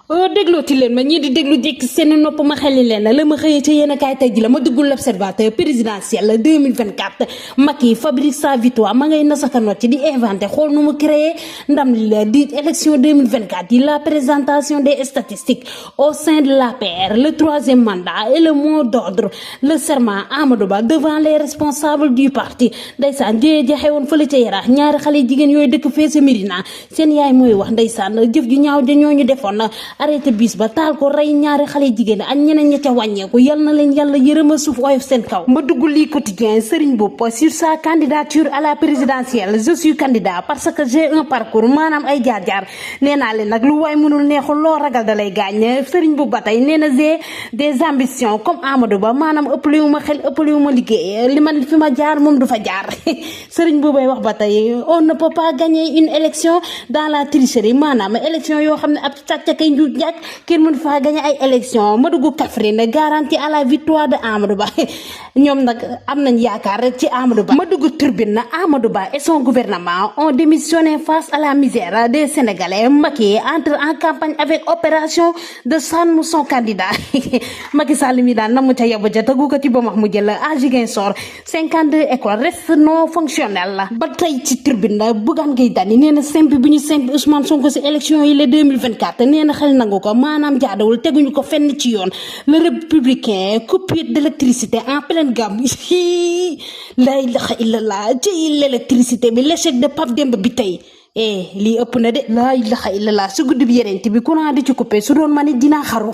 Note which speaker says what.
Speaker 1: déglooti leen ma ñii di déglu jékki seen nopp ma xeli leen la ma xëyee ca yéen a kaay tey ji la ma duggul l'observateur présidentiel 2024 Macky fabrique sa victoire ma ngay nasaka not ci di inventé xool nu mu créé ndam li la di élection 2024 yi la présentation des statistiques au sein de l'APR le troisième mandat et le mot d'ordre le serment Amadou Ba devant les responsables du parti ndeysaan jëyee jaxe woon fële ca Yaraax ñaari xale jigéen yooyu dëkk fee sa Médina seen yaay mooy wax ndeysaan jëf ju ñaaw ja ñooñu defoon arrêté bis ba taal ko rey ñaari xale jigéen ak ñeneen ña ca wàññeeku yal na leen yàlla yërëma suuf oyof seen kaw ma dugg lii quotidien Serigne Mboup sur sa candidature à la présidentielle je suis candidat parce que j'ai un parcours maanaam ay jaar-jaar nee naa leen nag lu waay mënul neexul loo ragal da lay gaañ Serigne Mboup ba tey nee na j'ai des ambitions comme Amadou Ba maanaam ëppaliwu ma xel ëppaliwu ma liggéey li man fi ma jaar moom du fa jaar Serigne Mboup bay wax ba tey on ne peut pas gagner une élection dans la tricherie maanaam élection yoo xam ne ab sàcc kay njuuj njaaj kenn mën faa gagner ay élection ma dugg Kaffrine garantie à la victoire de Amadou Ba ñoom nag am nañ yaakaar ci Amadou Ba ma dugg Tribune na Amadou Ba et son gouvernement ont démissionné face à la misère des Sénégalais Macky entre en campagne avec opération de sànni son candidat Macky Sall mi daan na mu ca yabu ja tegu ko ci ba max mu jël à Ziguinchor 52 écoles restent non fonctionnelles la ba tey ci Tribune la Bougane Gueye Dany nee na simple bi ñu simple Ousmane Sonko ci élection yi le 2024 nee na xel nangu ko maanaam jaadawul teguñu ko fenn ci yoon le républicain coupure d'électricité en pleine gamme la ilaha illallah ci l'électricité bi l'échec de Pape Demba bi tey lii ëpp na de la ilaha illallah su guddi bi yeneen bi courant di ci coupé su doon ma ne dinaa xaru